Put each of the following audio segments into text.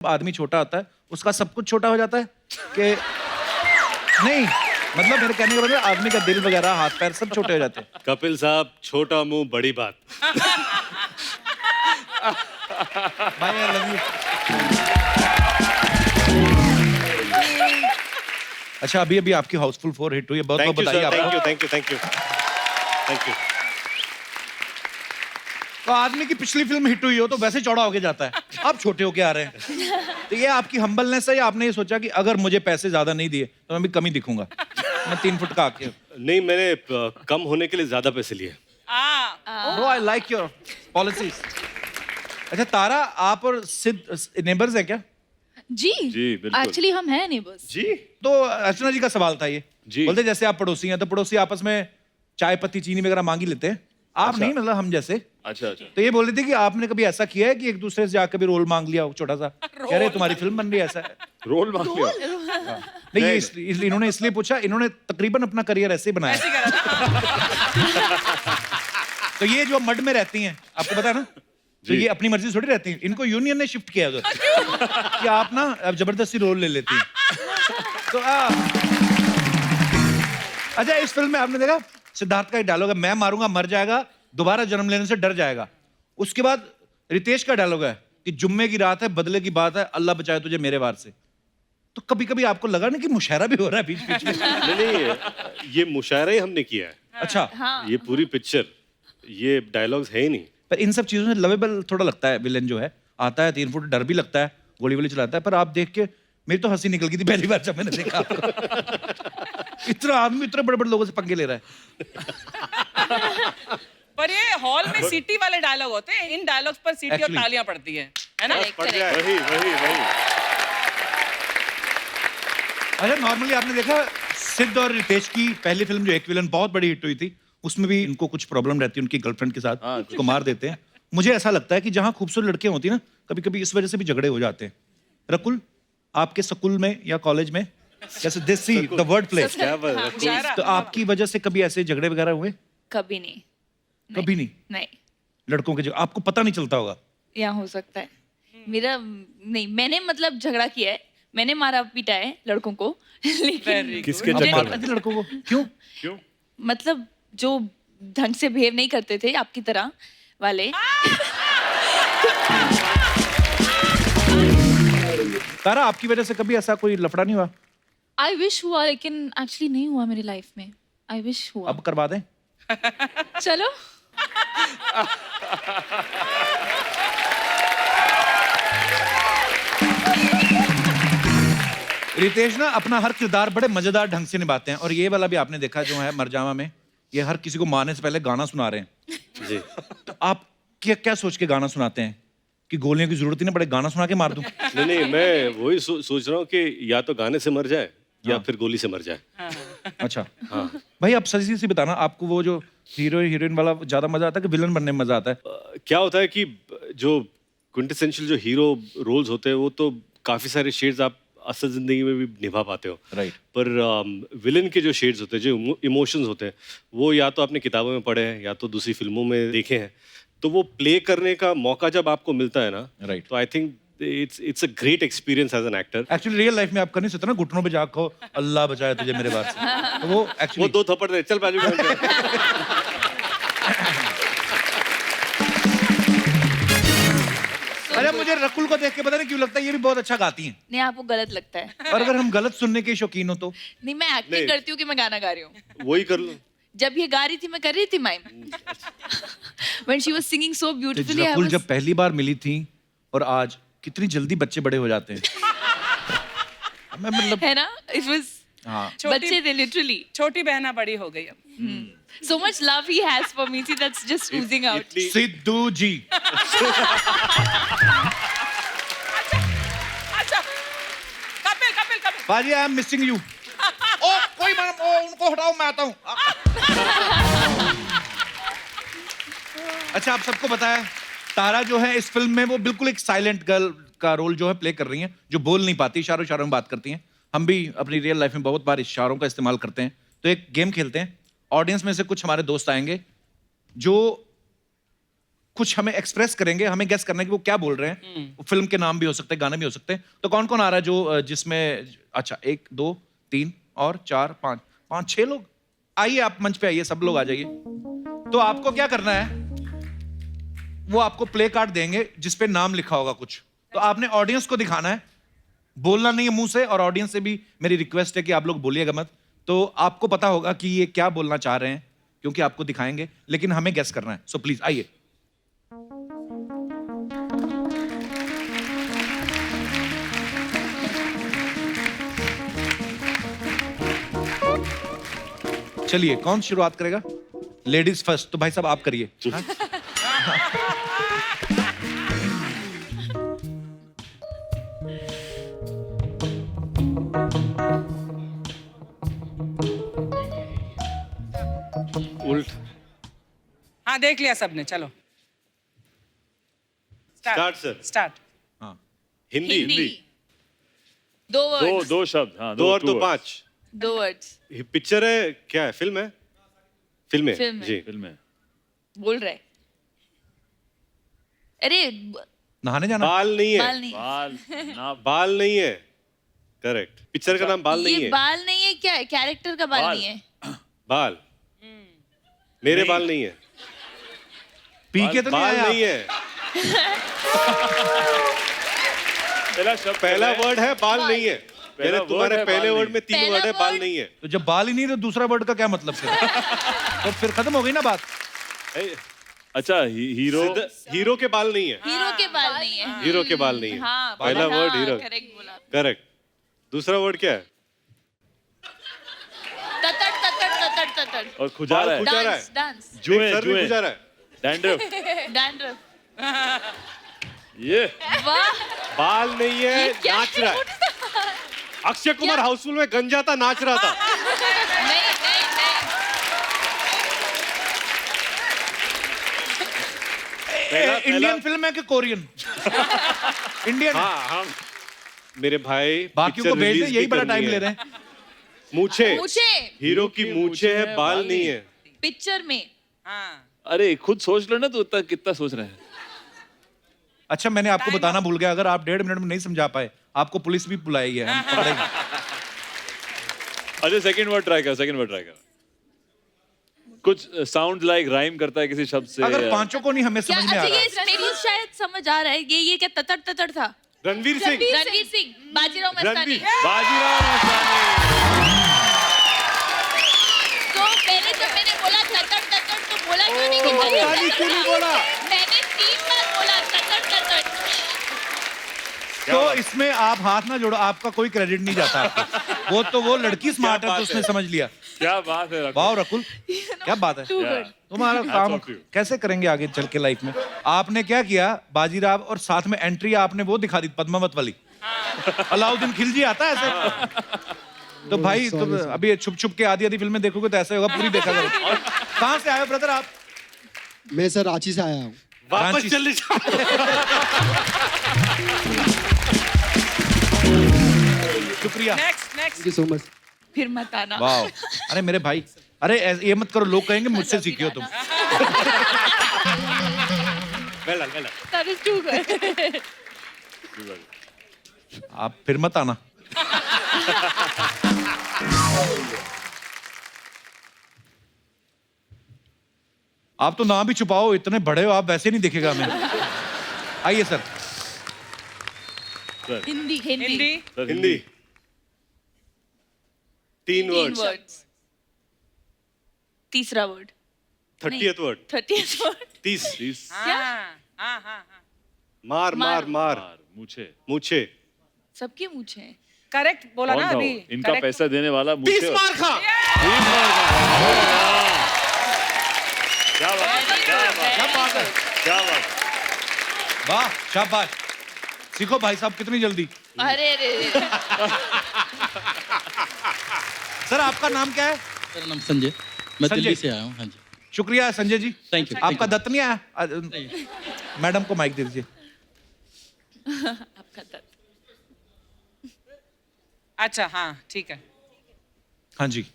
आदमी छोटा होता है उसका सब कुछ छोटा हो जाता है कि नहीं, मतलब मेरे कहने का मतलब आदमी का दिल वगैरह हाथ पैर सब छोटे हो जाते हैं। कपिल साहब, छोटा मुंह बड़ी बात। भाई आई लव यू। अच्छा, अभी अभी आपकी हाउसफुल 4 हिट हुई है, बहुत बहुत बधाई आपको। Thank you. तो आदमी की पिछली फिल्म हिट हुई हो तो वैसे चौड़ा होके जाता है, आप छोटे होके आ रहे हैं। तो ये आपकी हम्बलनेस है या आपने ये सोचा कि अगर मुझे पैसे ज्यादा नहीं दिए तो मैं भी कम ही दिखूंगा, मैं 3 फुट का आके। नहीं, मैंने कम होने के लिए ज्यादा पैसे लिए। Bro I like your policies. अच्छा तारा, आप और सिद्ध नेबर्स है क्या? जी बिल्कुल। एक्चुअली हम हैं नेबर्स। जी। तो अर्चना जी का सवाल था ये। जी। बोलते जैसे आप पड़ोसी हैं तो पड़ोसी आपस में चाय पत्ती चीनी वगैरह मांगी लेते हैं, आप अच्छा। नहीं, मतलब हम जैसे। अच्छा। तो ये बोल रही थी कि आपने कभी ऐसा किया है कि एक दूसरे से जाकर भी रोल मांग लिया हो छोटा सा, कह रहे तुम्हारी फिल्म बन रही है, ऐसा है? रोल मांग लिया। नहीं, ये इन्होंने इसलिए पूछा, इन्होंने तकरीबन अपना करियर ऐसे ही बनाया। तो ये जो मड में रहती हैं, आपको पता है ना, तो ये अपनी मर्जी थोड़ी रहती हैं, इनको यूनियन ने शिफ्ट किया उधर कि आप ना अब जबरदस्ती रोल ले लेती हैं। तो अच्छा, इस फिल्म में आपने देखा सिद्धार्थ का एक डायलॉग है, मैं मारूंगा मर जाएगा, दोबारा जन्म लेने से डर जाएगा। उसके बाद रितेश का डायलॉग है कि जुम्मे की रात है, बदले की बात है, अल्लाह बचाए तुझे मेरे वार से। तो कभी कभी आपको लगा ना कि मुशायरा भी हो रहा है बीच बीच में? नहीं, ये मुशायरा ही हमने किया है। अच्छा। ये पूरी पिक्चर, ये डायलॉग्स है ही नहीं। पर इन सब चीजों से लवेबल थोड़ा लगता है विलेन जो है, आता है 3 फुट, डर भी लगता है, गोली वोली चलाता है, पर आप देख के मेरी तो हंसी निकल गई थी पहली बार जब मैंने देखा आपको। इतना आदमी इतने बड़े बड़े लोगों से पंगे ले रहा है। पर ये हॉल में सीटी वाले डायलॉग होते हैं, इन डायलॉग्स पर सीटी और Actually. तालियां पड़ती है ना? वही। अच्छा, नॉर्मली आपने देखा सिद्ध और रितेश की पहली फिल्म जो एक विलन बहुत बड़ी हिट हुई थी, उसमें भी इनको कुछ प्रॉब्लम रहती है उनकी गर्लफ्रेंड के साथ, उसको मार देते हैं। मुझे ऐसा लगता है कि जहां खूबसूरत लड़कियां होती है ना, कभी कभी इस वजह से भी झगड़े हो जाते हैं। रकुल, आपके स्कूल में या कॉलेज में, जैसे this see the word play, क्या बात है? तो आपकी वजह से कभी ऐसे झगड़े वगैरह हुए? कभी नहीं। कभी नहीं? नहीं, लड़कों के जो आपको पता नहीं चलता होगा। या हो सकता है मेरा नहीं, मैंने मतलब झगड़ा किया है, मैंने मारा पीटा है लड़कों को लेकिन किसके आप चक्कर मारते में? थे लड़कों को क्यों? मतलब जो ढंग से बिहेव नहीं करते थे आपकी तरह वाले। तारा, आपकी वजह से कभी ऐसा कोई लफड़ा नहीं हुआ? आई विश हुआ, लेकिन एक्चुअली नहीं हुआ मेरी लाइफ में। आई विश हुआ। अब करवा दें? चलो। रितेश ना अपना हर किरदार बड़े मजेदार ढंग से निभाते हैं, और ये वाला भी आपने देखा जो है मरजावा में, ये हर किसी को मारने से पहले गाना सुना रहे हैं। जी। तो आप क्या क्या सोच के गाना सुनाते हैं कि गोलियों की जरूरत ही ना पड़े, गाना सुना के मार दूं? नहीं, मैं वही सोच रहा हूँ कि या तो गाने से मर जाए या फिर गोली से मर जाए। अच्छा। हाँ भाई, आप सही से बताना, आपको वो जो हीरो हीरोइन वाला ज्यादा मजा आता है कि विलन बनने में मजा आता है? क्या होता है कि जो क्विंटेसेंशियल जो हीरो रोल्स होते हैं वो तो काफी सारे शेड्स आप असल जिंदगी में भी निभा पाते हो। राइट। पर विलन के जो शेड्स होते हैं, जो इमोशंस होते हैं, वो या तो आपने किताबों में पढ़े हैं या तो दूसरी फिल्मों में देखे हैं। तो वो प्ले करने का मौका जब आपको मिलता है ना, Right. तो I think it's a great experience as an actor. Actually real life में आप कर नहीं सकते ना, घुटनों पे जाको अल्लाह बचाए तुझे मेरे बात से, तो वो वो एक्चुअली 2 थप्पड़ दे, चल बाजू में। अरे मुझे रकुल को देख के पता नहीं क्यों लगता है ये भी बहुत अच्छा गाती हैं, नहीं, आपको गलत लगता है। और अगर हम गलत सुनने के शौकीन हो तो? नहीं, मैं एक्टिंग नहीं। करती हूँ कि मैं गाना गा रही हूँ। वही कर लो। जब ये गा रही थी मैं कर रही थी mime. When she was singing so beautifully, I Rakul was... जब पहली बार मिली थी और आज कितनी जल्दी बच्चे बड़े हो जाते हैं। मैं मतलब है ना? It was... हाँ, बच्चे थे literally. छोटी बहना बड़ी हो गई अब। So much love he has for me. See, that's just oozing out. इतनी- सिद्धू जी। अच्छा, कपिल। बाजी, आई एम मिसिंग यू। ओ कोई उनको हटाओ, मैं आता हूँ। अच्छा, आप सबको पता है तारा जो है इस फिल्म में वो बिल्कुल एक साइलेंट गर्ल का रोल जो है प्ले कर रही हैं, जो बोल नहीं पाती, इशारों में बात करती हैं। हम भी अपनी रियल लाइफ में बहुत बार इशारों का इस्तेमाल करते हैं। तो एक गेम खेलते हैं, ऑडियंस में से कुछ हमारे दोस्त आएंगे जो कुछ हमें एक्सप्रेस करेंगे, हमें गेस करना है कि वो क्या बोल रहे हैं। वो फिल्म के नाम भी हो सकते हैं, गाने भी हो सकते हैं। तो कौन कौन आ रहा है जो जिसमें, अच्छा 1 2 3 और 4 5 5 6 लोग। आइए आप मंच पे आइए, सब लोग आ जाइए। तो आपको क्या करना है, वो आपको प्ले कार्ड देंगे जिसपे नाम लिखा होगा कुछ, तो आपने ऑडियंस को दिखाना है, बोलना नहीं है मुंह से। और ऑडियंस से भी मेरी रिक्वेस्ट है कि आप लोग बोलिएगा मत। तो आपको पता होगा कि ये क्या बोलना चाह रहे हैं क्योंकि आपको दिखाएंगे, लेकिन हमें गेस करना है। सो प्लीज आइए। चलिए, कौन शुरुआत करेगा? लेडीज फर्स्ट, तो भाई साहब आप करिए। हाँ? उल्ट। हाँ देख लिया सबने, चलो स्टार्ट सर। स्टार्ट। हाँ। हिंदी। हिंदी। दो दो वर्ड्स। दो शब्द, हाँ 2 और 2 words. 5। दो वर्ड्स। ये पिक्चर है क्या है, फिल्म है? फिल्म है फिल्म है। जी। फिल्म में बोल रहे। अरे नहाने जाना। बाल नहीं है। बाल नहीं। बाल ना बाल नहीं है। करेक्ट। पिक्चर का नाम बाल नहीं ये है। बाल नहीं है, क्या है? कैरेक्टर का बाल बाल। नहीं है। बाल। मेरे बाल नहीं है। पी के तो नहीं बाल आया नहीं आप? है। पहला शब्द पहला वर्ड है बाल नहीं है। पहला मेरे word तुम्हारे है, पहले बाल वर्ड नहीं। में 3 पहला वर्ड है, बाल word- नहीं है। तो जब बाल ही नहीं तो दूसरा वर्ड का क्या मतलब फिर? तो फिर खत्म हो गई ना बात। अच्छा हीरो हीरो के बाल नहीं है। हीरो के बाल नहीं है। हीरो के बाल नहीं है। हाँ, पहला हाँ, वर्ड हीरो। करेक्ट बोला। करेक्ट। दूसरा वर्ड क्या है? ततड़ ततड़ ततड़ ततड़। और खुजा रहा है, खुजा रहा है। Dance dance. जुए सर भी जुए खुजा रहा है। Dandruff, dandruff. ये वाह, बाल नहीं है, ये क्या नाच रहा है। है? अक्षय कुमार क्या? हाउसफुल में गंजा था, नाच रहा था। नहीं नहीं नहीं। इंडियन फिल्म है कि कोरियन? इंडियन। हाँ हम मेरे भाई बाकियों को picture भेज दे, release यही भी बड़ा करनी टाइम है। ले रहे हैं। मूछे। पूछे हीरो की मूछे है, बाल नहीं है। पिक्चर में। हाँ अरे खुद सोच लो ना, तो उतना कितना सोच रहे हैं। अच्छा, मैंने आपको बताना भूल गया, अगर आप 1.5 मिनट में नहीं समझा पाए, आपको पुलिस भी बुलाएगी, हम पकड़ेंगे। अच्छा सेकंड वर्ड ट्राई कर। कुछ साउंड लाइक राइम करता है किसी शब्द से। अगर पांचों को नहीं हमें क्या? समझ में अच्छा, आ रहा ये मेरी शायद समझ आ रहा है। ये क्या ततड़ ततड़ था? रणवीर सिंह। रणवीर सिंह, बाजीराव मस्तानी। रणवीर। बाजीराव मस्तानी। तो पहले जब मैंने बोला ततड़ ततड़ तो बोला क्यों नहीं कि मस्तानी ततड़ क्यों नहीं ततड़? बोला? मैंने 3 बार बोला ततड़ ततड़। तो इसमें आप हाथ ना जोड़ो, आपका कोई क्रेडिट नहीं जाता आपको। वो लड़की स्मार्ट है तो उसने समझ लिया। क्या बात है रकुल। वाह रकुल, क्या बात है। Too good. तुम्हारा काम off you. कैसे करेंगे आगे चल के लाइफ में? आपने क्या किया, बाजीराव और साथ में एंट्री आपने वो दिखा दी पद्मावत वाली। अलाउद्दीन खिलजी आता है ऐसे। तो भाई तुम अभी छुप छुप के आधी फिल्में देखोगे तो ऐसे होगा, पूरी देखा करो। और कहाँ से आए हो ब्रदर आप? मैं सर रांची से आया हूँ। वापस रांची। चले जाओ। शुक्रिया। Next next. Thank you so much. फिर मत आना। वाह, अरे मेरे भाई, अरे ये मत करो, लोग कहेंगे मुझसे सीखी हो तुम। Well done. That is too good. आप फिर मत आना। आप तो नाम भी छुपाओ, इतने बड़े हो आप, वैसे नहीं दिखेगा हमें। आइए सर। हिंदी हिंदी हिंदी। हिंदी। 3 तीन वर्ड्स। वर्ड्स। तीसरा word. 30th word. 30th word. 30। हाँ हाँ हाँ। मार मार मार। मुझे मूछे। सबके मूछे हैं। करेक्ट बोला कौन ना था वो? अभी। इनका Correct. पैसा देने वाला 30 मुझे। मार खा। क्या बात है, क्या बात है, क्या बात है। वाह, शाबाश। सीखो भाई साहब, कितनी जल्दी। अरे रे सर आपका नाम क्या है? मेरा नाम संजय, मैं संजय। दिल्ली से आया हूँ। हाँ जी। शुक्रिया संजय जी। Thank you, आपका thank you. दत्त नहीं आया? मैडम को माइक दे दीजिए। आपका दर्द। अच्छा हाँ ठीक है। हाँ जी।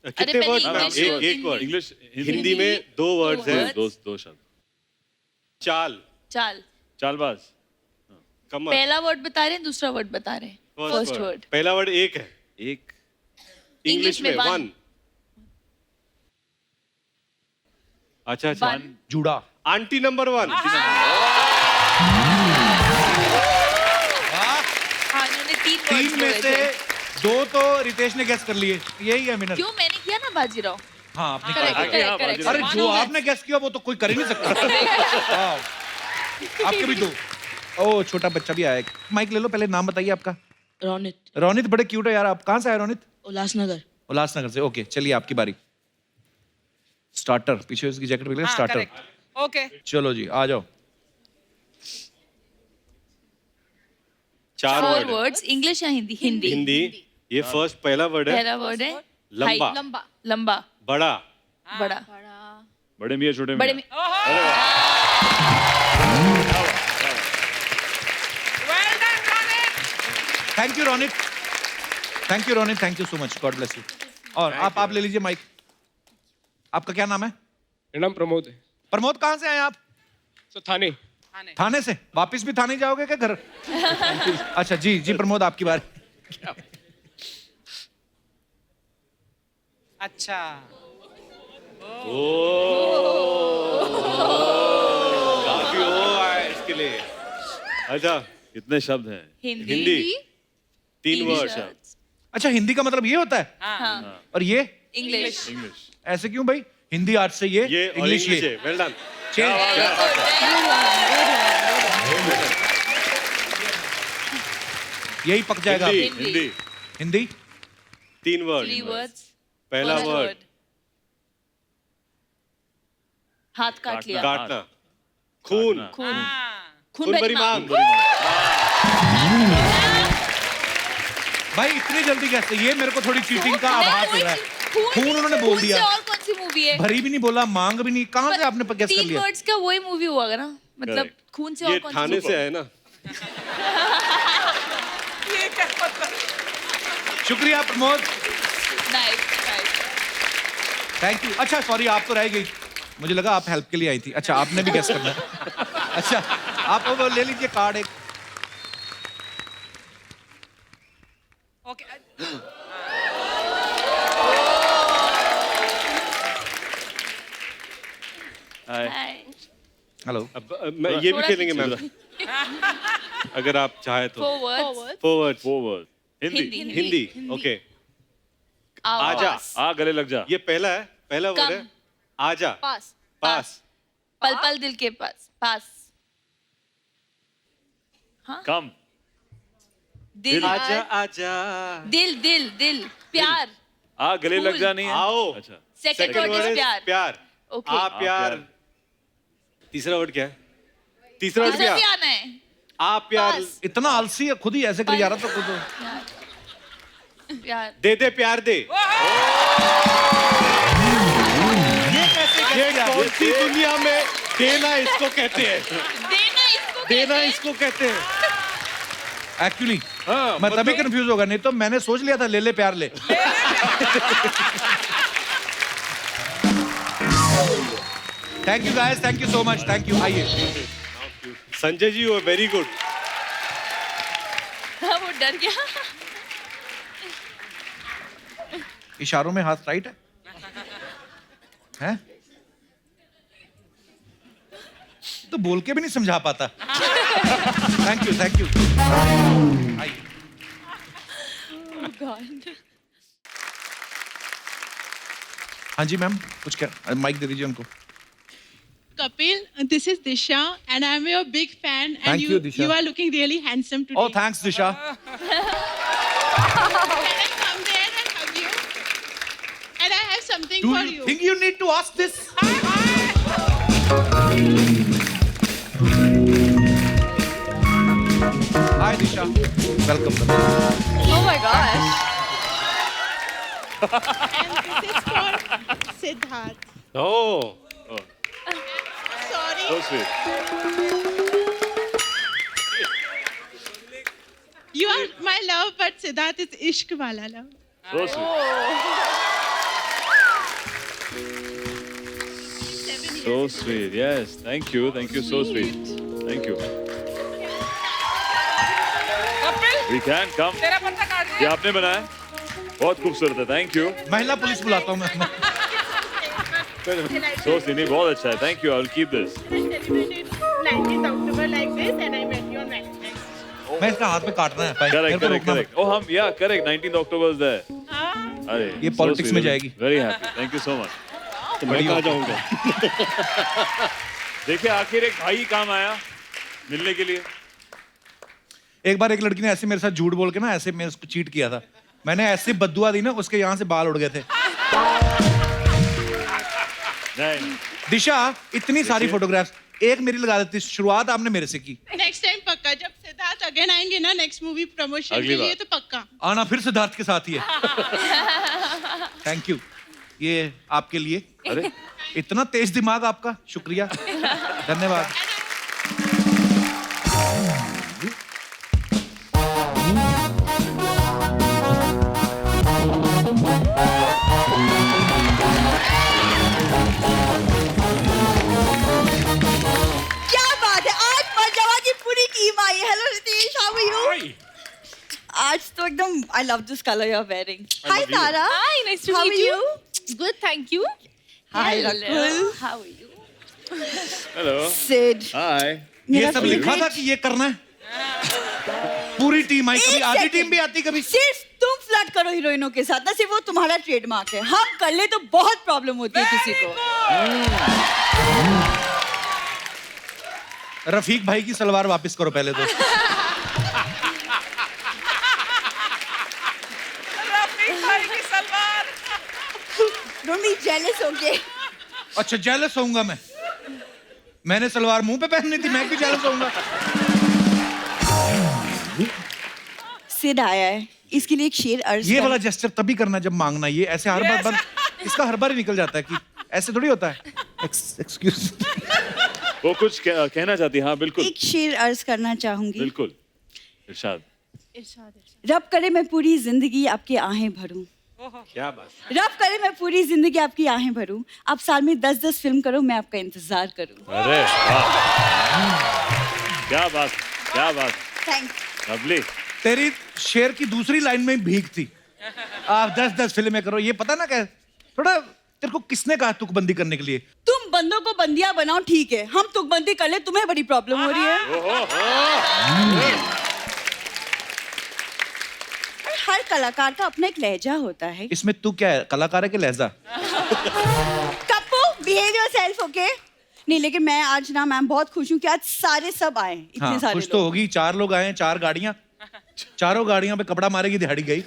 कितने पहले वर्ड English एक और एक वर्ड इंग्लिश हिंदी में 2 वर्ड्स हैं। words. दो शब्द। चाल, चाल। चालबाज। कमर, पहला वर्ड बता रहे हैं, दूसरा वर्ड बता रहे हैं। First word. पहला वर्ड एक है, एक इंग्लिश में one. 1। अच्छा अच्छा, One. जूड़ा। Aunty number 1। हाँ, इन्होंने 3 तीन वर्ड्स में बोले से थे। 2 तो रितेश ने गेस कर लिए, यही है विनर। क्यों मैंने किया ना बाजीराव। हाँ आपने Correct, कहा। आगे, हाँ, correct, अरे correct. जो आपने गेस किया वो तो कोई कर ही नहीं सकता। वाह। आपके भी 2। ओ छोटा बच्चा भी आया है। माइक ले लो, पहले नाम बताइए आपका। रोनित रोनित, बड़े क्यूट है यार आप। कहाँ से आए रोनित? उल्लासनगर। उल्लासनगर से। ओके चलिए आपकी बारी। स्टार्टर, पीछे उसकी जैकेट मिल गया। हाँ, स्टार्टर। correct. Okay. चलो जी आ जाओ। 4 4 वर्ड है। वर्ड्स, इंग्लिश या हिंदी? हिंदी। हिंदी। ये फर्स्ट पहला वर्ड है। पहला वर्ड है लंबा। height, लंबा, बड़ा, बड़ा, बड़े मियाँ छोटे बड़े मियाँ। Well done, Ronit. Thank you Ronit, thank you Ronit, thank you so much, God bless you. और आप ले लीजिए माइक। आपका क्या नाम है? मेरा नाम प्रमोद है। प्रमोद, कहाँ से आए आप? सो थाने। थाने से? वापस भी थाने जाओगे क्या घर? अच्छा जी जी प्रमोद आपकी बारी। अच्छा। काफी हो है इसके लिए। अच्छा, कितने शब्द हैं? हिंदी 3 वर्ड। अच्छा हिंदी का मतलब ये होता है? हाँ, और ये इंग्लिश। इंग्लिश। ऐसे क्यों भाई? हिंदी आर्ट से ये और इंग्लिश ये। है। Well done. यही पक जाएगा। हिंदी। हिंदी। हिंदी 3 वर्ड। 3 वर्ड्स। पहला First वर्ड word. हाथ काट लिया। काटना, खून, खून, खून खून भरी भरी मांग। मांग। भाई इतनी जल्दी कैसे? ये मेरे को थोड़ी चीटिंग का नहीं, आभास हो वही रहा है। खून खून उन्होंने बोल खून से दिया। और कौन सी मूवी है? भरी भी नहीं बोला, मांग भी नहीं। कहाँ से आपने गेस कर 3 लिया? वर्ड्स का वही मूवी हुआ ना, मतलब Correct. खून से ये और कौन सी थाने movie? से है ना। ये क्या मतलब? शुक्रिया Pramod, Nice, nice. Thank you. अच्छा सॉरी, आप तो रह गई, मुझे लगा आप हेल्प के लिए आई थी। अच्छा आपने भी गेस करना है। अच्छा आप वो ले लीजिए कार्ड एक। Okay. हाय। Hi. हेलो। अब मैं ये भी थोड़ा खेलेंगे मैम, अगर आप चाहे तो। 4 words. 4 word. Four word. Hindi. Hindi. Okay. आजा। आवाज। आ गले लग जा। ये पहला है, पहला वर्ड है। कम। आजा। पास। पास। पल पल दिल के पास। पास। कम। दिल। आजा आजा। दिल दिल दिल प्यार। आ गले लग फूल। जा नहीं है? आओ। अच्छा। सेकंड वर्ड इज प्यार। प्यार। ओके। आ प्यार। तीसरा वर्ड क्या है? तीसरा वर्ड तीसरा भी प्यार। आना है। आ प्यार। पास। इतना आलसी है, खुद ही ऐसे कर जा रहा था खुद। प्यार। दे दे प्यार दे। ये कौन सी दुनिया में देना इसको कहते हैं? देना इसको देना कहते हैं। इसको कहते हैं। एक्चुअली हाँ, मैं तभी कंफ्यूज होगा, नहीं तो मैंने सोच लिया था ले ले प्यार ले। Thank you guys, thank you so much, thank you. आइए। संजय जी वो वेरी गुड। हाँ, वो डर गया। इशारों में हाथ राइट है? हैं? तो बोल के भी नहीं समझा पाता। Thank you, thank you. आइए। हाँ जी मैम, कुछ क्या? माइक दे दीजिए उनको। Kapil, this is Disha, and I'm your big fan. Thank you, Disha. You are looking really handsome today. Oh, thanks, Disha. Can I come there and hug you? And I have something Do for you you. think you need to ask this? Hi, Disha. Welcome. Oh my gosh. And this is for Siddharth. Oh. Sorry. So sweet. You are my love, but Siddharth is ishq wala love. So sweet. sweet. Yes, thank you so sweet. Thank you. Kapil We can come. तेरा पत्ता काट ये दिया आपने बनाया, बहुत खूबसूरत है. Thank you. महिला पुलिस बुलाता हूँ मैं. So Sini, बहुत अच्छा है. Thank you. I will keep this. 19th October like this, and I met you on Valentine's. मैं इसका हाथ में काटना है. मेरे Correct, को correct, रोकना correct. Oh, हम correct. 19th October is there. अरे ये so politics sweet. में जाएगी. Very happy. Thank you so much. तो मैं कहाँ जाऊँगा? देखिए आखिर एक भाई काम आया मिलने के लिए. एक बार एक लड़की ने ऐसे मेरे साथ झूठ बोल के ना ऐसे मैं उसको चीट किया था. मैंने ऐसे बद्दुआ दी ना उसके यहाँ से बाल उड़ गए थे. नहीं. दिशा इतनी सारी फोटोग्राफ्स एक मेरी लगा देती. शुरुआत आपने मेरे से की. नेक्स्ट टाइम पक्का जब सिद्धार्थ अगेन आएंगे ना नेक्स्ट मूवी प्रमोशन अगली के लिए बार। तो पक्का. आना फिर सिद्धार्थ के साथ ही है. Thank you. ये आपके लिए. अरे इतना तेज दिमाग आपका. शुक्रिया. धन्यवाद. क्या बात है. आज मरजावा की पूरी टीम आई है. Hello Ritesh, how are you? आज तो एकदम I love this colour you are wearing. Hi love you. Tara. Hi, nice to How meet are you. Good, thank you. Hi Hello. Rakul. How are you? Hello. Sid. हाय. ये सब लिखा था कि ये करना है. पूरी टीम आई. कभी एक आधी second. टीम भी आती कभी. सिर्फ तुम फ्लर्ट करो हीरोइनों के साथ ना. सिर्फ वो तुम्हारा ट्रेडमार्क है. हम कर ले तो बहुत प्रॉब्लम होती है किसी को. रफीक भाई की सलवार वापस करो पहले तो. रफीक भाई की salwar don't be jealous okay. अच्छा जेलस होऊंगा मैं. मैंने सलवार मुंह पे पहननी थी. मैं क्यों जेलस होऊंगा. सिड आया है. इसके लिए एक शेर अर्ज ये कर. वाला जेस्चर तभी करना जब मांगना. ये ऐसे हर बार बंद. इसका हर बार ही निकल जाता है कि ऐसे थोड़ी होता है. एक्सक्यूज. वो कुछ कहना चाहती है. हाँ बिल्कुल एक शेर अर्ज करना चाहूंगी. बिल्कुल. इरशाद. रब करे मैं पूरी जिंदगी आपकी आहें भरूं. क्या बात. रब करे मैं पूरी जिंदगी आपकी आहें भरूं. आप साल में 10-10 फिल्म करो, मैं आपका इंतजार करूं. अरे वाह. क्या बात. क्या बात. थैंक. लवली. तेरी शेर की दूसरी लाइन में भीख थी. आप 10-10 फिल्में करो. ये पता ना क्या थोड़ा. तेरे को किसने कहा तुकबंदी करने के लिए. तुम बंदों को बंदियां बनाओ ठीक है. हम तुकबंदी कर ले तुम्हें बड़ी प्रॉब्लम हो रही है. हर कलाकार का अपना एक लहजा होता है. इसमें तू क्या है. कलाकार है कि लहजा. Kappu behave yourself okay. नहीं लेकिन मैं आज ना मैम बहुत खुश हूँ कि आज सारे सब आए. इतने हाँ सारे कुछ तो लोग. होगी. 4 लोग आए हैं. 4 गाड़ियां. चारों गाड़ियां पे कपड़ा मारेगी दिहाड़ी गई.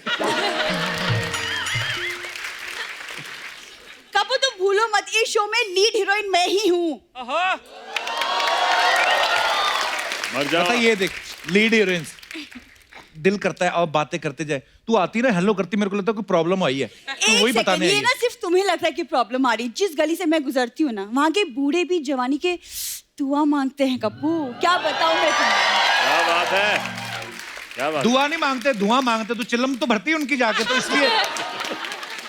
कप्पू तुम भूलो मत इस शो में लीड हीरोइन मैं ही हूँ. मर जाओ. पता ये देख लीड हीरोइंस दिल करता है और बातें करते जाए. तू आती ना हेलो करती. मेरे को लगता है कोई प्रॉब्लम आई है. तू एक वही सेकंड, बताने आई ये है. ना सिर्फ तुम्हें लगता है कि प्रॉब्लम आ रही है. जिस गली से मैं गुजरती हूँ ना वहाँ के बूढ़े भी जवानी के दुआ मांगते हैं. कप्पू क्या बताऊँ मैं तुम्हें. क्या बात है. क्या बात. दुआ नहीं मांगते दुआ मांगते. तू चिल्लम तो भरती है उनकी जाके तो इसलिए.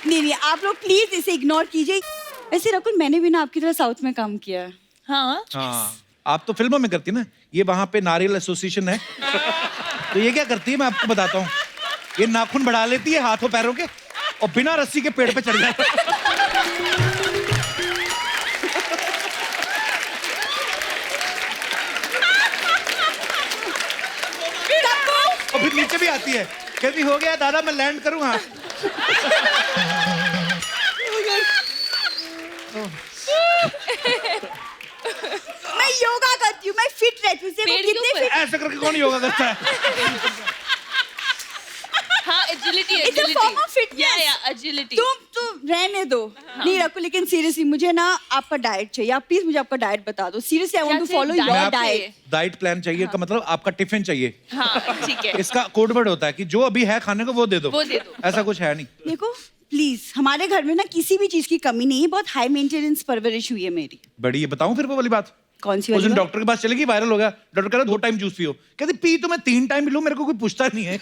नहीं आप लोग प्लीज इसे इग्नोर कीजिए. वैसे रकुल मैंने भी ना आपकी तरह साउथ में काम किया है. हाँ. हाँ आप तो फिल्मों में करती ना. ये वहां पे नारियल एसोसिएशन है. तो ये क्या करती है मैं आपको बताता हूँ. ये नाखून बढ़ा लेती है हाथों पैरों के और बिना रस्सी के पेड़ पे चढ़ जाती है. और फिर नीचे भी आती है. कहती हो गया दादा मैं लैंड करूँ. हाँ मैं योगा करती हूँ. मैं फिट रहती हूँ. देखो पेड़ के कितने ऊपर? fit. ऐसे करके कौन योगा करता है. हाँ, agility, It's a agility. form of fitness. Yeah, agility. तुम रहने दो. नहीं रखो लेकिन सीरियसली मुझे ना आपका डाइट चाहिए. आप प्लीज मुझे आपका डाइट बता दो. सीरियसली आई वांट टू क्या फॉलो चाहिए? Your Diet diet. चाहिए? डाइट प्लान चाहिए का मतलब आपका टिफिन चाहिए. हाँ, ठीक है. इसका कोड वर्ड होता है कि जो अभी है खाने को वो दे दो. वो दे दो. ऐसा कुछ है नहीं. देखो प्लीज हमारे घर में ना किसी भी चीज की कमी नहीं है. बहुत हाई मेंटेनेंस परवरिश हुई है मेरी. बड़ी ये बताऊं फिर वो वाली बात. कौन सी उस वाली दिन बात? डॉक्टर के पास चलेगी वायरल हो गया. डॉक्टर कह रहा 2 टाइम जूस पियो. कहती पी तो मैं 3 टाइम भी लूं मेरे को कोई पूछता नहीं है.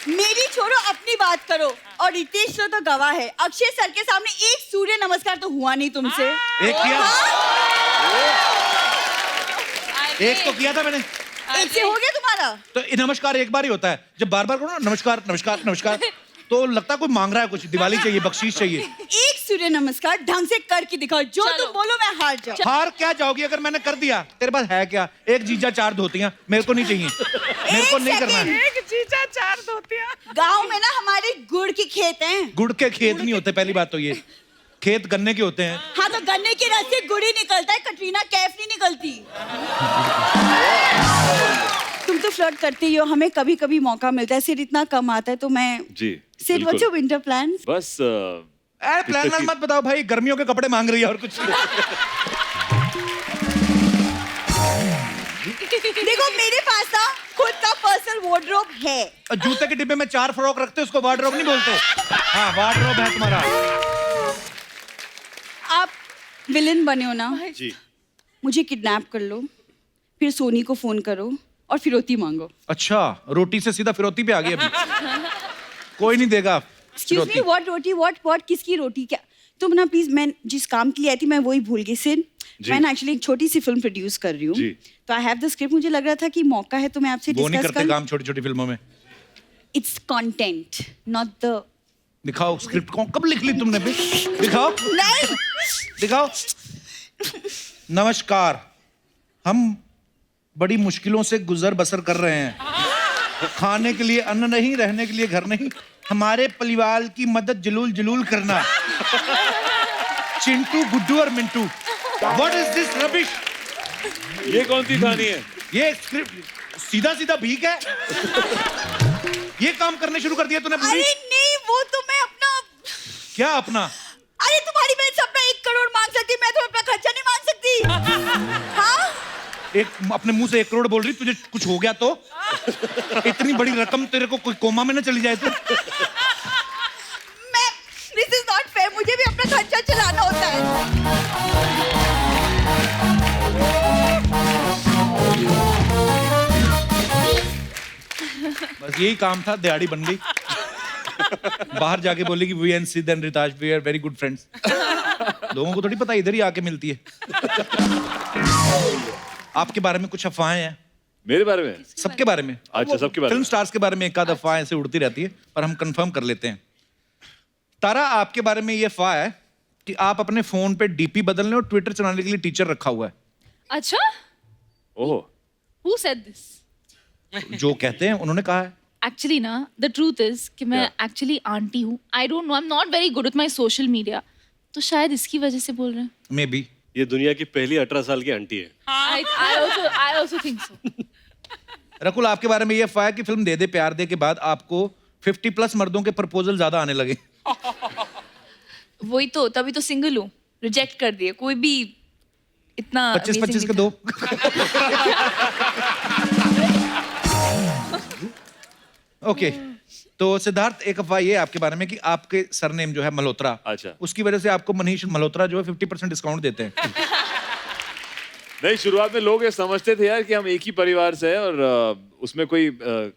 मेरी छोड़ो, अपनी बात करो। और रितेश तो गवाह है, अक्षय सर के सामने एक सूर्य नमस्कार तो हुआ नहीं तुमसे। एक किया, एक तो किया था मैंने। एक से हो गया तुम्हारा। तो ये नमस्कार एक बार ही होता है, जब बार बार करो ना नमस्कार नमस्कार नमस्कार तो लगता है कोई मांग रहा है कुछ, दिवाली चाहिए, बख्शीश चाहिए। एक सूर्य नमस्कार ढंग से करके दिखाओ, जो चलो। तुम बोलो मैं हार जाऊं। हार क्या जाओगी अगर मैंने कर दिया? तेरे पास है क्या? एक जीजा 4 धोतियां, मेरे को नहीं चाहिए, मेरे को नहीं करना है। एक चीजा 4 धोतियां। गांव में ना हमारे गुड़ के खेत हैं। गुड़ के खेत नहीं होते, पहली बात तो ये, खेत गन्ने के होते हैं। हाँ तो गन्ने के रस से गुड़ ही निकलता है, कटरीना कैफ नहीं निकलती। तुम तो फ्लर्ट करते ही हो, हमें कभी कभी मौका मिलता है, सिर्फ इतना कम आता है तो मैं जी सिर्फ व्हाट्स योर विंटर प्लान्स? बस प्लान मत बताओ भाई, गर्मियों के कपड़े मांग रही है और कुछ नहीं। देखो मेरे पास ना खुद का पर्सनल वार्डरोब है। और जूते के डिब्बे में 4 फ्रॉक रखते, उसको वार्डरोब नहीं बोलते। हाँ वार्डरोब है तुम्हारा। आप विलन बने हो ना, जी मुझे किडनैप कर लो, फिर सोनी को फोन करो और फिरौती मांगो। अच्छा, रोटी से सीधा फिरौती पे आ गई अभी। कोई नहीं देगा excuse me, what roti, what किसकी रोटी? क्या तुम ना प्लीज, मैं जिस काम के लिए आई थी मैं वही भूल गई। सिर मैं ना एक्चुअली एक छोटी सी फिल्म प्रोड्यूस कर रही हूँ, जी। तो आई हैव द स्क्रिप्ट। मुझे लग रहा था कि मौका है तो मैं आपसे वो नहीं डिस्कस करते कर। काम छोटी छोटी फिल्मों में। It's content not the. दिखाओ स्क्रिप्ट, कौन कब लिख ली तुमने भी? दिखाओ नहीं दिखाओ। नमस्कार, हम बड़ी मुश्किलों से गुजर बसर कर रहे हैं। खाने के लिए अन्न नहीं, रहने के लिए घर नहीं, हमारे परिवार की मदद जलूल जलूल करना। चिंटू, गुड्डू और Mintu. What is this rubbish? ये कौन सी कहानी है? ये स्क्रिप्ट सीधा सीधा भीख है। ये काम करने शुरू कर दिया तूने पूरी? अरे नहीं, वो तो मैं अपना। क्या अपना? अरे तुम्हारी बहन से अपना 1 करोड़ मांग सकती, मैं तो अपना खर्चा नहीं मांग सकती। हाँ एक अपने मुंह से 1 करोड़ बोल रही, तुझे कुछ हो गया तो? इतनी बड़ी रकम तेरे को कोई कोमा में ना चली जाए तो? मैं, दिस इज नॉट फेयर, मुझे भी अपना खर्चा चलाना होता है। बस यही काम था, दिहाड़ी बन गई। बाहर जाके बोली कि we and Siddh and Ritash we are very good friends. लोगों को थोड़ी पता इधर ही आके मिलती है। आपके बारे में कुछ अफवाहें हैं? मेरे बारे में? सबके बारे में। अच्छा, सबके बारे फिल्म में। स्टार्स के बारे में एक आध अफवाह ऐसे उड़ती रहती है, पर हम कंफर्म कर लेते हैं। तारा, आपके बारे में ये अफवाह है कि आप अपने फोन पे डीपी बदलने और ट्विटर चलाने के लिए टीचर रखा हुआ है। अच्छा, ओह, who said this? जो कहते हैं उन्होंने कहा है। Actually ना, the truth is कि मैं actually आंटी हूँ। I don't know, I'm not very good with my social media. तो शायद इसकी वजह से बोल रहे हैं। May be. ये दुनिया की पहली 18 साल की आंटी है। I also think so. Rakul, आपके बारे में ये अफवाह है कि फिल्म दे दे प्यार दे के बाद आपको 50+ मर्दों के प्रपोजल ज्यादा आने लगे। वही तो, तभी तो सिंगल हूँ। रिजेक्ट कर दिए, कोई भी इतना 25-25 के 2। ओके, तो सिद्धार्थ, एक अफवाह ये है आपके बारे में कि आपके सरनेम जो है मल्होत्रा, अच्छा। उसकी वजह से आपको मनीष मल्होत्रा जो है 50% डिस्काउंट देते हैं। नहीं, शुरुआत में लोग ये समझते थे यार कि हम एक ही परिवार से हैं और उसमें कोई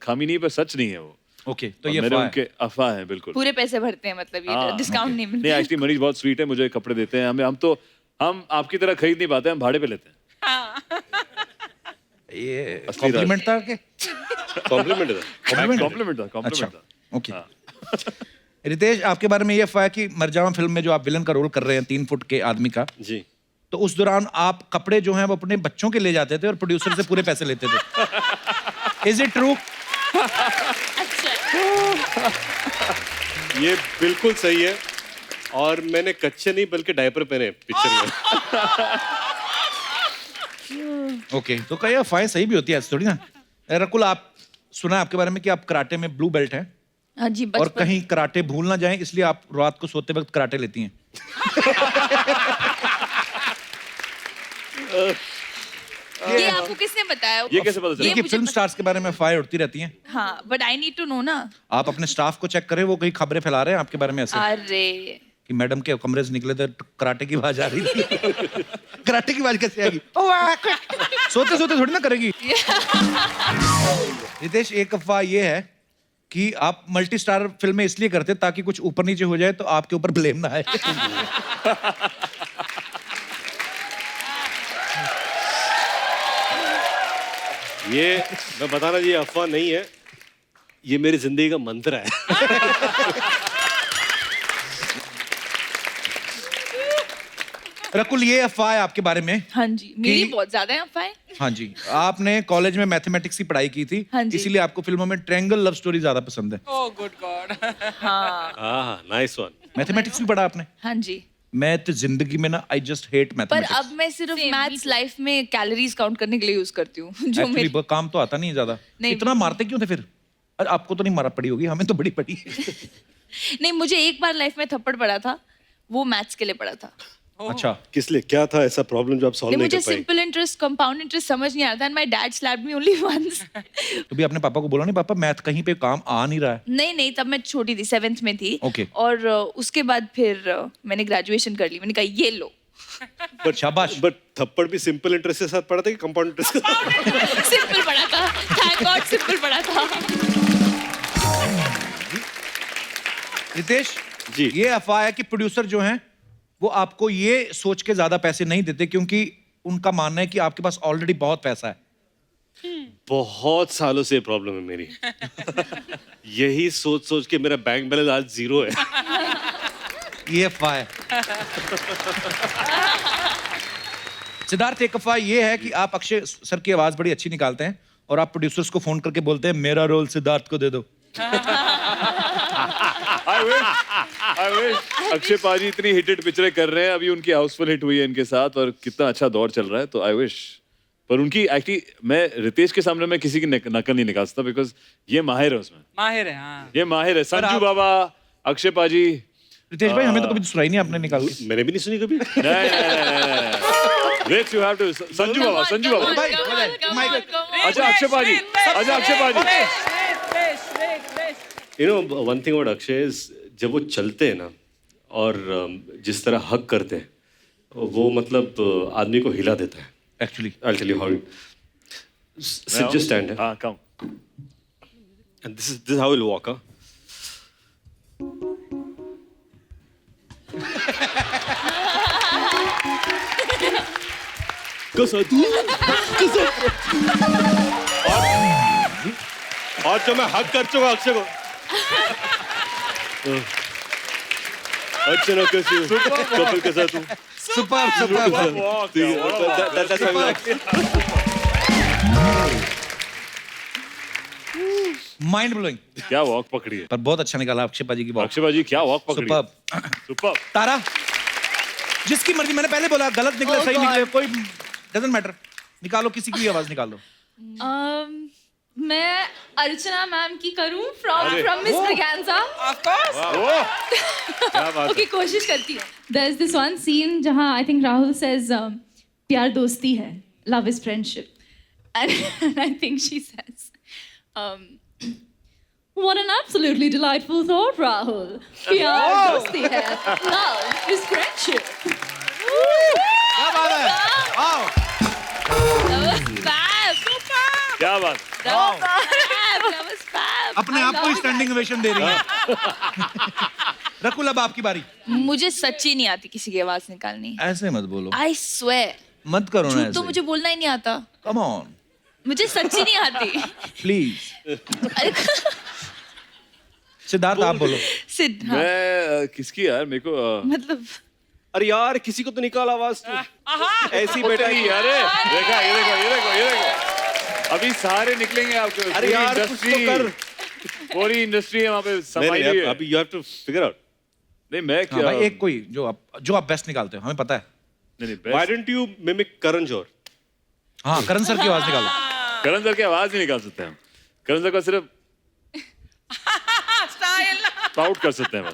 खामी नहीं, पर सच नहीं है वो। ओके, तो और ये मेरे अफवाह है। उनके अफवाह है, बिल्कुल। पूरे पैसे भरते हैं, मतलब ये हाँ, डिस्काउंट नहीं नहीं, मिलता। एक्चुअली मनीष बहुत स्वीट है, मुझे कपड़े देते हैं। हम आपकी तरह खरीद नहीं पाते, हम भाड़े पे लेते हैं। ये असली कॉम्प्लीमेंट था कि कॉम्प्लीमेंट है। कॉम्प्लीमेंट था, अच्छा, कॉम्प्लीमेंट था। ओके। रितेश, आपके बारे में ये अफवाह है कि मरजावा फिल्म में जो आप विलन का रोल कर रहे हैं 3 फुट के आदमी का, जी तो उस दौरान आप कपड़े जो हैं वो अपने बच्चों के ले जाते थे और प्रोड्यूसर से पूरे पैसे लेते थे। Is it true? ये बिल्कुल सही है, और मैंने कच्चे नहीं बल्कि डायपर पहने पिक्चर में। ओके, तो कई अफवाहें सही भी होती है, ऐसे थोड़ी ना। रकुल, आप सुना है आपके बारे में कि आप कराटे में ब्लू बेल्ट हैं, हाँ जी, और बचपन कहीं कराटे भूल ना जाएं इसलिए आप रात को सोते वक्त कराटे लेती हैं। ये आपको किसने बताया? ये कैसे पता चला? देखिए, मुझे फिल्म पता- स्टार्स के बारे में अफवाहें उड़ती रहती हैं। हाँ, but I need to know ना। आप अपने स्टाफ को चेक करें, वो कहीं खबरें फैला रहे हैं आपके बारे में ऐसे अरे कि मैडम के कमरे से निकले थे कराटे की आवाज आ रही थी। कराटे की आवाज कैसे आएगी? सोते सोते थोड़ी ना करेगी। रितेश, एक अफवाह ये है कि आप मल्टी स्टार फिल्में इसलिए करते ताकि कुछ ऊपर नीचे हो जाए तो आपके ऊपर ब्लेम ना आए। ये मैं बताना, ये अफवाह नहीं है, ये मेरी जिंदगी का मंत्र है। रकुल, ये अफवाह है आपके बारे में। हाँ जी, मेरी कि- बहुत ज्यादा है अफवाहें। हाँ जी, आपने कॉलेज में मैथमेटिक्स की पढ़ाई की थी, हाँ जी। इसीलिए आपको फिल्मों में ट्रायंगल लव स्टोरी ज्यादा पसंद है। Oh, good God. हाँ हाँ, नाइस वन। मैथमेटिक्स भी पढ़ा आपने? हाँ जी। मैं तो जिंदगी में ना, आई जस्ट हेट पर मैथमेटिक्स। अब मैं सिर्फ मैथ्स लाइफ में कैलोरीज काउंट करने के लिए यूज करती हूँ, जो एक्चुअली मेरी काम तो आता नहीं है ज्यादा। नहीं। इतना मारते क्यों थे फिर? अरे आपको तो नहीं मारा पड़ी होगी, हमें तो बड़ी पड़ी है। नहीं, मुझे एक बार लाइफ में थप्पड़ पड़ा था, वो मैथ्स के लिए पड़ा था। अच्छा, किस लिए, क्या था ऐसा प्रॉब्लम जो आप सॉल्व नहीं, नहीं मुझे कर पाई? सिंपल इंटरेस्ट, कंपाउंड इंटरेस्ट समझ नहीं आता, and my dad slapped me only once. तो भी अपने पापा को बोला नहीं, पापा मैथ कहीं पे काम आ नहीं रहा है? नहीं नहीं, तब मैं छोटी थी, 7th में थी। Okay. और उसके बाद फिर मैंने ग्रेजुएशन कर ली, मैंने कहा ये लो। बट शाबाश। बट थप्पड़ भी सिंपल इंटरेस्ट के साथ पड़ा था कि कंपाउंड इंटरेस्ट के साथ? सिंपल पड़ा था, थैंक गॉड सिंपल पड़ा था। रितेश जी। ये अफवाह है कि प्रोड्यूसर जो हैं वो आपको ये सोच के ज्यादा पैसे नहीं देते क्योंकि उनका मानना है कि आपके पास ऑलरेडी बहुत पैसा है। बहुत सालों से प्रॉब्लम है मेरी। यही सोच सोच के मेरा बैंक बैलेंस आज 0 है। ये अफवाह है। सिद्धार्थ, एक अफवाह ये है कि आप अक्षय सर की आवाज बड़ी अच्छी निकालते हैं और आप प्रोड्यूसर्स को फोन करके बोलते हैं मेरा रोल सिद्धार्थ को दे दो। I wish अक्षय पाजी इतनी हिटेड पिक्चरें कर रहे हैं, अभी उनकी हाउसफुल हिट हुई है इनके साथ और कितना अच्छा दौर चल रहा है, तो आई विश। पर उनकी एक्टिंग, मैं रितेश के सामने मैं किसी की नकल नहीं निकाल सकता, बिकॉज ये माहिर है उसमें, माहिर है, हाँ। ये माहिर है। संजू बाबा, अक्षय पाजी। रितेश भाई, हमें तो कभी सुनाई नहीं आपने निकाल के। मैंने भी नहीं सुनी कभी। Rich, you have to Sanju बाबा, संजू बाबा। भाई, अच्छा अक्षय पाजी, अच्छा अक्षय पाजी। You know, one thing about Akshay is जब वो चलते हैं ना और जिस तरह हक करते हैं, वो मतलब आदमी को हिला देता है। Actually I'll tell you how. Just stand here. हाँ, come. And this is how he'll walk. Huh? और जो मैं हक कर चुका अक्षय को। अर्चना कैसी हो? कपिल के साथ हूँ। Super Walk, That's how he walks. Mind blowing. क्या वॉक पकड़ी है पर बहुत अच्छा निकाला अक्षय पाजी की वॉक। अक्षय पाजी, क्या वॉक पकड़ी है? सुपर। सुपर। तारा, जिसकी मर्जी, मैंने पहले बोला गलत निकले Oh सही God. निकले कोई डजंट मैटर, निकालो किसी की भी आवाज निकालो। मैं अर्चना मैम की करूं from miss Braganza. Of course. क्या बात ओके, कोशिश करती हूँ। There's this one scene जहाँ I think Rahul says प्यार दोस्ती है, love is friendship, and I think she says what an absolutely delightful thought, Rahul. प्यार दोस्ती है, love is friendship. क्या बात है? आओ। That was fab. क्या बात। That was fab. That was fab. अपने I आप को love स्टैंडिंग ओवेशन दे रही है। रकुल, अब आपकी बारी। मुझे सच्ची नहीं आती किसी की आवाज निकालनी। ऐसे मत बोलो, I swear. मत करो ना झूठ तो ऐसे। मुझे बोलना ही नहीं आता। कम ऑन मुझे सच्ची नहीं आती। प्लीज। सिद्धार्थ, आप बोलो। सिद्ध, हाँ, मैं किसकी यार, मेरे को मतलब अरे यार, किसी को तो निकाल आवाज तू। ऐसी बेटा नहीं, अरे देखा, ये देखो, ये देखो, ये देखो, अभी सारे निकलेंगे आपको। अरे यार, कुछ तो कर। पूरी इंडस्ट्री है वहाँ पे समाई नहीं, हुई है। अभी you have to figure out. नहीं, मैं हाँ क्या, भाई, एक कोई जो आप बेस्ट निकालते हो, हमें पता है। नहीं, Why don't you mimic Karan Johar? हाँ, करण सर की आवाज निकालो। करण सर की आवाज नहीं निकाल सकते हम। करण सर का सिर्फ Style. स्पाउट कर सकते हैं बस।